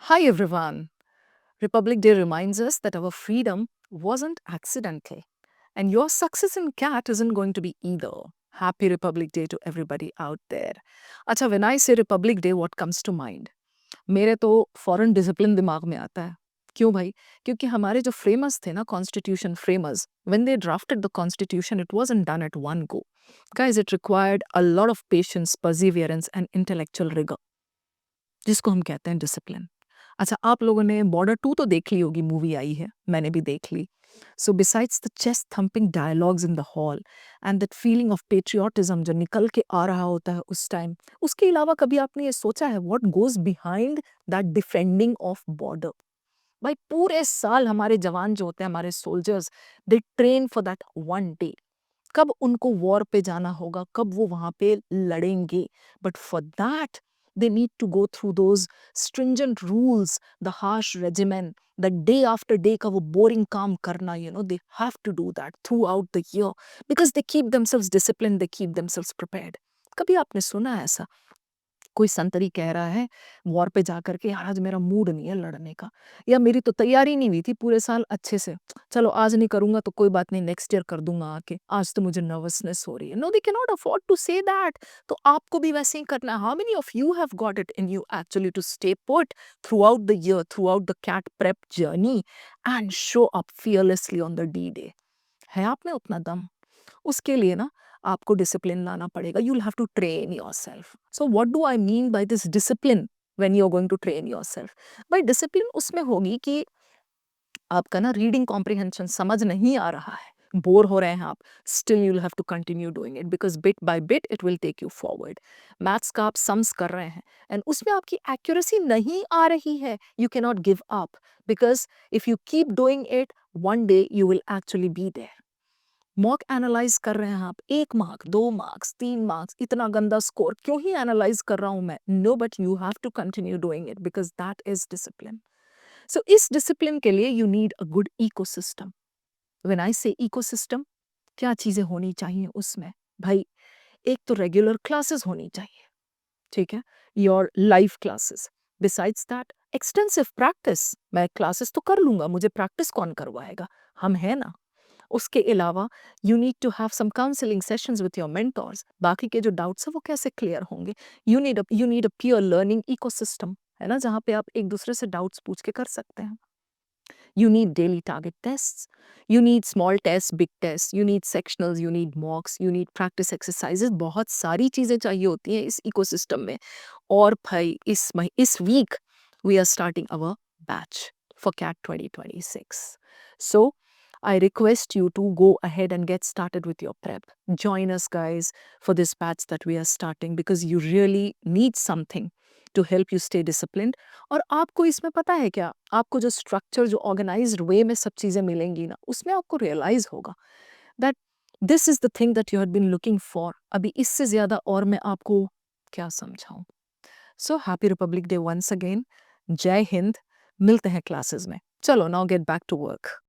Hi everyone. Republic Day reminds us that our freedom wasn't accidental. And your success in CAT isn't going to be either. Happy Republic Day to everybody out there. अच्छा, when I say Republic Day, what comes to mind? मेरे तो foreign discipline दिमाग में आता है. क्यों भाई? क्योंकि हमारे जो फ्रेमर्स थे ना, constitution framers, when they drafted the constitution, it wasn't done at one go. Guys, it required a lot of patience, perseverance, and intellectual rigor. जिसको हम कहते हैं डिसिप्लिन. अच्छा, आप लोगों ने बॉर्डर 2 तो देख ली होगी, मूवी आई है, मैंने भी देख ली. So besides the chest thumping dialogues in the hall and that feeling of patriotism जो निकल के आ रहा होता है उस टाइम, उसके अलावा कभी आपने ये सोचा है what goes behind that defending of border? भाई पूरे साल हमारे जवान जो होते हैं, हमारे soldiers, they train for that one day. कब उनको वॉर पे जाना होगा, कब वो वहां पे लड़ेंगे, but for that they need to go through those stringent rules, the harsh regimen, the day after day का वो boring काम करना, they have to do that throughout the year because they keep themselves disciplined, they keep themselves prepared. कभी आपने सुना है ऐसा? कोई संतरी कह रहा है वॉर पे जा कर के, यार आज मेरा मूड नहीं है लड़ने का, या मेरी तो तैयारी नहीं हुई थी पूरे साल अच्छे से, चलो आज नहीं करूंगा तो कोई बात नहीं, नेक्स्ट ईयर कर दूंगा आके, आज तो मुझे नर्वसनेस हो रही है. No, they can not afford to say that. तो आपको भी वैसे ही करना है. How many of you have got it in you actually to stay put through the year, through the CAT prep journey and show up fearlessly on the D day? है आप में उतना दम? उसके लिए ना आपको discipline लाना पड़ेगा. You will have to train yourself. So what do I mean by this discipline when you are going to train yourself? By discipline उसमें होगी कि आपका ना रीडिंग कॉम्प्रिहेंशन समझ नहीं आ रहा है, बोर हो रहे हैं आप, still you will have to continue doing it because bit by bit it will take you forward. Maths का आप सम्स कर रहे हैं एंड उसमें आपकी एक्यूरेसी नहीं आ रही है, you can not give up because if you keep doing it one day you will actually be there. Mock analyse कर रहे हैं आप, 1 मार्क 2 मार्क्स 3 मार्क्स, इतना गंदा स्कोर क्यों ही एनालाइज कर रहा हूं मैं? No, but you have to continue doing it because that is discipline. So इस डिसिप्लिन के लिए you need a good ecosystem. When I say ecosystem, क्या चीजें होनी चाहिए उसमें? भाई एक तो रेगुलर क्लासेस होनी चाहिए, ठीक है, your live classes. Besides that extensive practice. मैं क्लासेस तो कर लूंगा, मुझे प्रैक्टिस कौन करवाएगा? हम है ना. उसके अलावा you need to have some counselling sessions with your mentors. बाकी के जो डाउट्स है वो कैसे क्लियर होंगे? You need a peer learning ecosystem, है ना, जहाँ पे आप एक दूसरे से डाउट्स पूछ के कर सकते हैं. You need daily target tests. You need small tests, big tests. You need sectionals. You need mocks. You need practice exercises. बहुत सारी चीज़ें चाहिए होती हैं इस इकोसिस्टम में. और भाई इस week we are starting our batch for CAT 2026. So I request you to go ahead and get started with your prep. Join us, guys, for this batch that we are starting because you really need something to help you stay disciplined. और आपको इसमें पता है क्या, आपको जो structure, जो organised वे में सब चीज़ें मिलेंगी ना, उसमें आपको रियलाइज होगा that this is the thing that you have been looking for. अभी इससे ज़्यादा और मैं आपको क्या समझाऊं? So happy Republic Day once again. जय हिंद. मिलते हैं क्लासेस में. चलो, now get back to work.